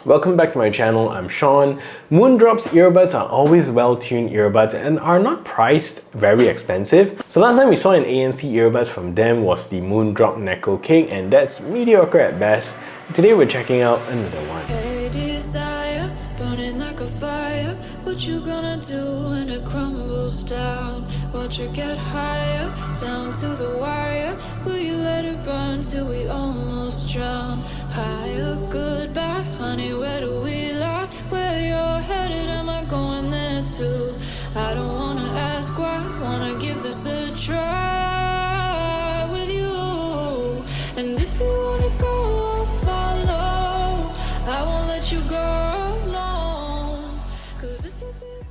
Welcome back to my channel, I'm Sean. Moondrop's earbuds are always well-tuned earbuds and are not priced very expensive. So last time we saw an ANC earbuds from them was the Moondrop Nekocake, and that's mediocre at best. Today we're checking out another one. Hey desire, burning like a fire. What you gonna do when it crumbles down? Watch it get higher, down to the wire. Will you let it burn till we almost drown? Higher, goodbye, honey, where do we lie? Where you're headed, am I going there too? I don't wanna ask why, wanna give this a try with you. And if you wanna go, I'll follow. I won't let you go alone, 'cause it's a big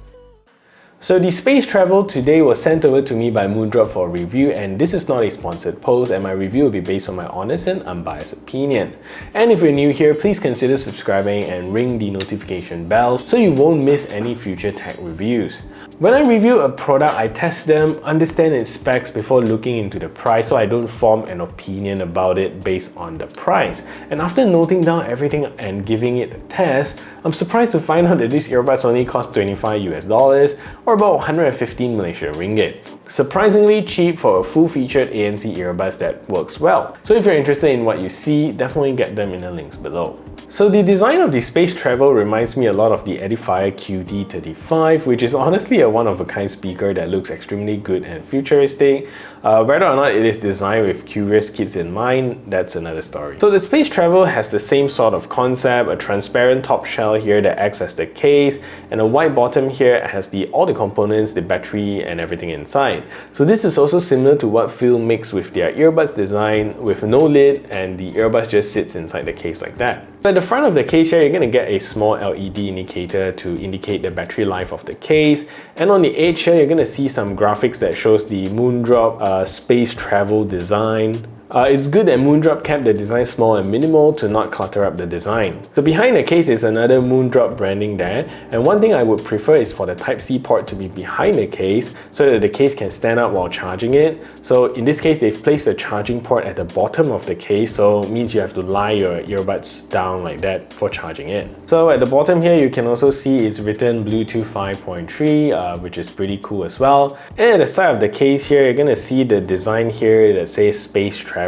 So the space travel today was sent over to me by Moondrop for review, and this is not a sponsored post, and my review will be based on my honest and unbiased opinion. And if you're new here, please consider subscribing and ring the notification bell so you won't miss any future tech reviews. When I review a product, I test them, understand its specs before looking into the price so I don't form an opinion about it based on the price. And after noting down everything and giving it a test, I'm surprised to find out that these earbuds only cost $25 US or about 115 Malaysia ringgit. Surprisingly cheap for a full-featured ANC earbuds that works well. So if you're interested in what you see, definitely get them in the links below. So the design of the space travel reminds me a lot of the Edifier QD35, which is honestly a one-of-a-kind speaker that looks extremely good and futuristic. Whether or not it is designed with curious kids in mind, that's another story. So the space travel has the same sort of concept, a transparent top shell here that acts as the case, and a white bottom here has all the components, the battery and everything inside. So this is also similar to what Phil makes with their earbuds design, with no lid, and the earbuds just sits inside the case like that. So at the front of the case here, you're going to get a small LED indicator to indicate the battery life of the case, and on the edge here you're going to see some graphics that shows the Moondrop space travel design. It's good that Moondrop kept the design small and minimal to not clutter up the design. So behind the case is another Moondrop branding there, and one thing I would prefer is for the Type-C port to be behind the case so that the case can stand up while charging it. So in this case, they've placed the charging port at the bottom of the case, so it means you have to lie your earbuds down like that for charging it. So at the bottom here, you can also see it's written Bluetooth 5.3, which is pretty cool as well. And at the side of the case here, you're going to see the design here that says Space Travel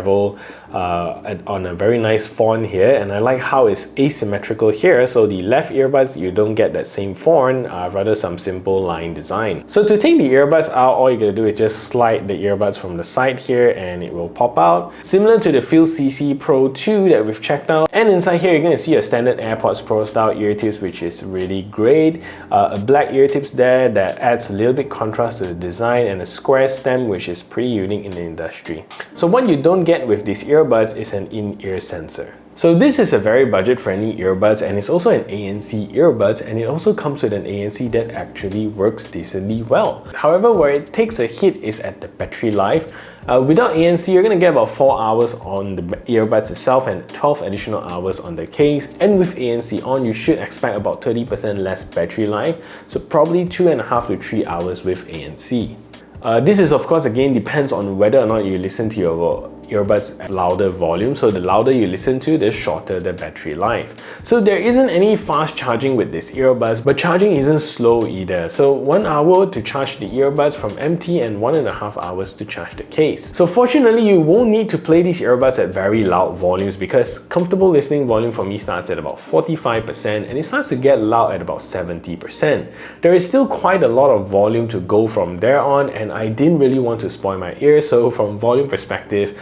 on a very nice font here, and I like how it's asymmetrical here. So the left earbuds, you don't get that same font, rather some simple line design. So to take the earbuds out, all you're gonna do is just slide the earbuds from the side here and it will pop out, similar to the Phil CC Pro 2 that we've checked out. And inside here you're gonna see a standard AirPods Pro style ear tips, which is really great. A black ear tips there that adds a little bit contrast to the design, and a square stem, which is pretty unique in the industry. So what you don't get with these earbuds is an in-ear sensor. So this is a very budget-friendly earbuds, and it's also an ANC earbuds, and it also comes with an ANC that actually works decently well. However, where it takes a hit is at the battery life. Without ANC, you're going to get about 4 hours on the earbuds itself and 12 additional hours on the case, and with ANC on, you should expect about 30% less battery life, so probably 2.5 to 3 hours with ANC. This is of course again depends on whether or not you listen to your earbuds at louder volume. So the louder you listen to, the shorter the battery life. So there isn't any fast charging with this earbuds, but charging isn't slow either. So 1 hour to charge the earbuds from empty and 1.5 hours to charge the case. So fortunately, you won't need to play these earbuds at very loud volumes, because comfortable listening volume for me starts at about 45% and it starts to get loud at about 70%. There is still quite a lot of volume to go from there on, and I didn't really want to spoil my ears, so from volume perspective,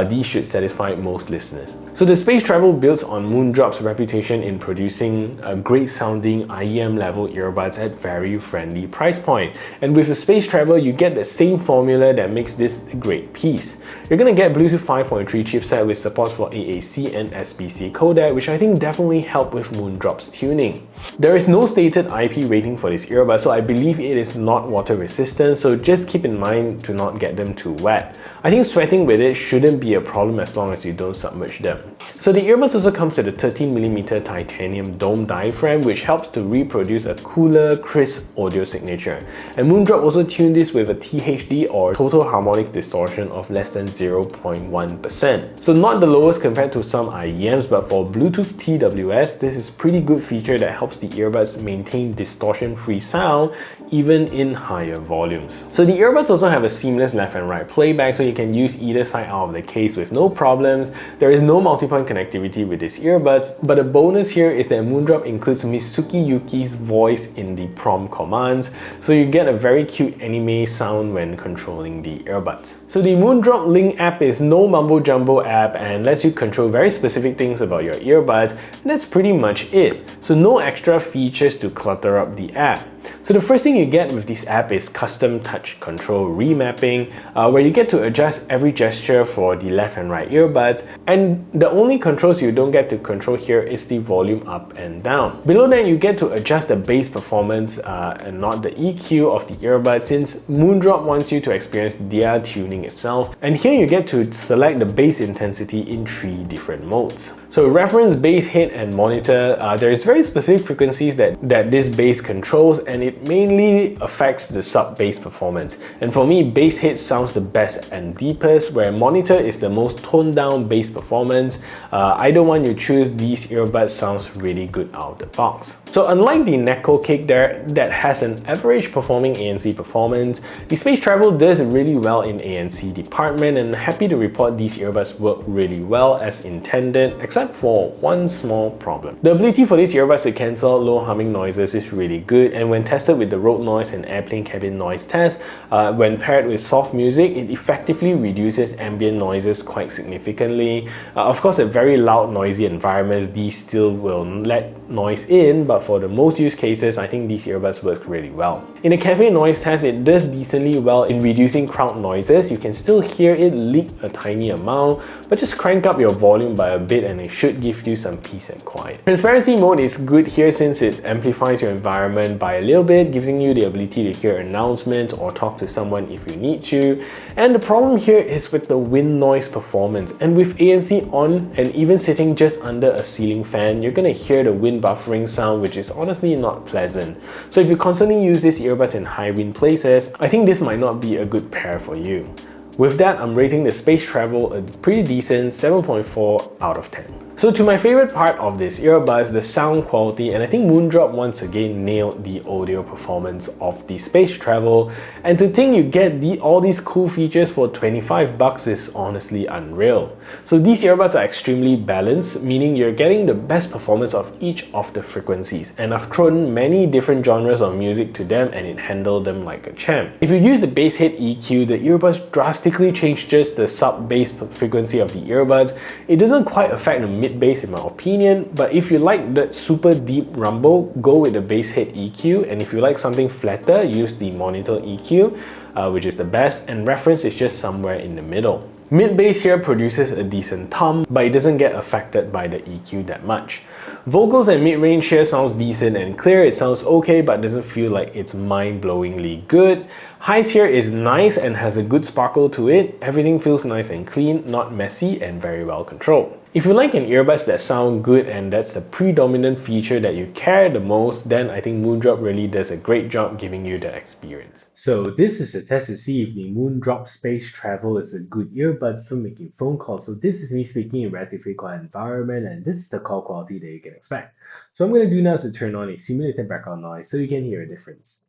these should satisfy most listeners. So the space travel builds on Moondrop's reputation in producing great sounding IEM level earbuds at very friendly price point. And with the space travel, you get the same formula that makes this a great piece. You're going to get Bluetooth 5.3 chipset with support for AAC and SBC codec, which I think definitely help with Moondrop's tuning. There is no stated IP rating for this earbud, so I believe it is not water resistant, so just keep in mind to not get them too wet. I think sweating with it shouldn't shouldn't be a problem as long as you don't submerge them. So the earbuds also comes with a 13mm titanium dome diaphragm, which helps to reproduce a cooler, crisp audio signature. And Moondrop also tuned this with a THD, or total harmonic distortion, of less than 0.1%. So not the lowest compared to some IEMs, but for Bluetooth TWS, this is pretty good feature that helps the earbuds maintain distortion-free sound even in higher volumes. So the earbuds also have a seamless left and right playback, so you can use either side out of the case with no problems. There is no multi-point connectivity with these earbuds, but a bonus here is that Moondrop includes Mitsuki Yuki's voice in the prompt commands, so you get a very cute anime sound when controlling the earbuds. So the Moondrop Link app is no mumbo jumbo app and lets you control very specific things about your earbuds, and that's pretty much it. So no extra features to clutter up the app. So the first thing you get with this app is custom touch control remapping, where you get to adjust every gesture for the left and right earbuds, and the only controls you don't get to control here is the volume up and down. Below that, you get to adjust the bass performance and not the EQ of the earbuds, since Moondrop wants you to experience their tuning itself. And here you get to select the bass intensity in 3 different modes. So reference, bass, hit, and monitor, there is very specific frequencies that this bass controls, and it mainly affects the sub-bass performance. And for me, bass hit sounds the best and deepest, where monitor is the most toned down bass performance. Either one you choose, these earbuds sounds really good out of the box. So unlike the Nekocake that has an average performing ANC performance, the Space Travel does really well in ANC department, and happy to report these earbuds work really well as intended, except for one small problem. The ability for these earbuds to cancel low humming noises is really good, and when tested with the road noise and airplane cabin noise test, when paired with soft music, it effectively reduces ambient noises quite significantly. Of course, at very loud, noisy environments, these still will let noise in, but for the most use cases, I think these earbuds work really well. In a cafe noise test, it does decently well in reducing crowd noises. You can still hear it leak a tiny amount, but just crank up your volume by a bit and it should give you some peace and quiet. Transparency mode is good here since it amplifies your environment by a little bit, giving you the ability to hear announcements or talk to someone if you need to. And the problem here is with the wind noise performance. And with ANC on and even sitting just under a ceiling fan, you're gonna hear the wind buffering sound, which is honestly not pleasant. So if you constantly use these earbuds in high wind places, I think this might not be a good pair for you. With that, I'm rating the Space Travel a pretty decent 7.4 out of 10. So to my favorite part of this earbuds, the sound quality, and I think Moondrop once again nailed the audio performance of the Space Travel, and to think you get all these cool features for 25 bucks is honestly unreal. So these earbuds are extremely balanced, meaning you're getting the best performance of each of the frequencies, and I've thrown many different genres of music to them and it handled them like a champ. If you use the bass hit EQ, the earbuds drastically changes the sub-bass frequency of the earbuds. It doesn't quite affect the mid-bass in my opinion, but if you like that super deep rumble, go with the bass hit EQ, and if you like something flatter, use the monitor EQ, which is the best, and reference is just somewhere in the middle. Mid-bass here produces a decent thump, but it doesn't get affected by the EQ that much. Vocals and mid-range here sounds decent and clear, it sounds okay but doesn't feel like it's mind-blowingly good. Highs here is nice and has a good sparkle to it, everything feels nice and clean, not messy and very well controlled. If you like an earbuds that sound good and that's the predominant feature that you care the most, then I think Moondrop really does a great job giving you that experience. So this is a test to see if the Moondrop Space Travel is a good earbuds for making phone calls. So this is me speaking in relatively quiet environment, and this is the call quality that you can expect. So I'm going to do now is to turn on a simulated background noise so you can hear a difference.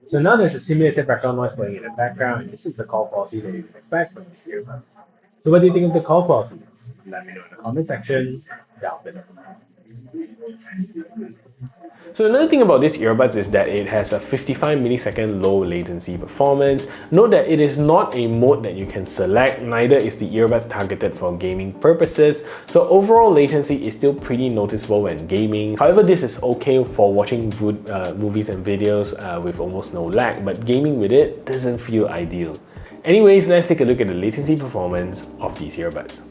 So now there's a simulated background noise playing in the background, and this is the call quality that you can expect from these earbuds. So what do you think of the call quality? Let me know in the comment section down below. So another thing about these earbuds is that it has a 55 millisecond low latency performance. Note that it is not a mode that you can select, neither is the earbuds targeted for gaming purposes, so overall latency is still pretty noticeable when gaming. However, this is okay for watching movies and videos with almost no lag, but gaming with it doesn't feel ideal. Anyways, let's take a look at the latency performance of these earbuds.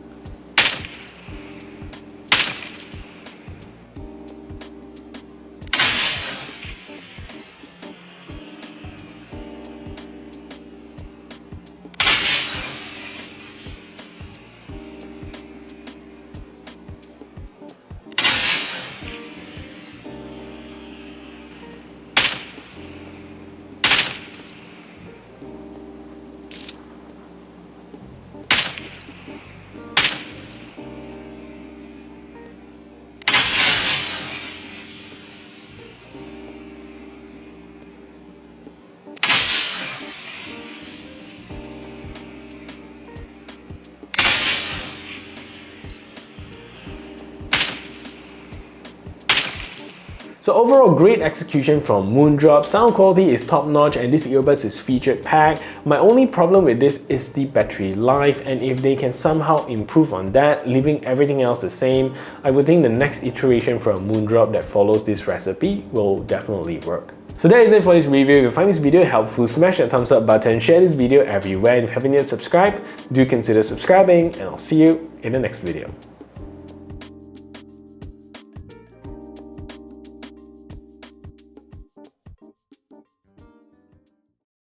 So overall, great execution from Moondrop, sound quality is top notch and this earbuds is featured packed. My only problem with this is the battery life, and if they can somehow improve on that, leaving everything else the same, I would think the next iteration from Moondrop that follows this recipe will definitely work. So that is it for this review. If you find this video helpful, smash that thumbs up button, share this video everywhere, and if you haven't yet subscribed, do consider subscribing, and I'll see you in the next video.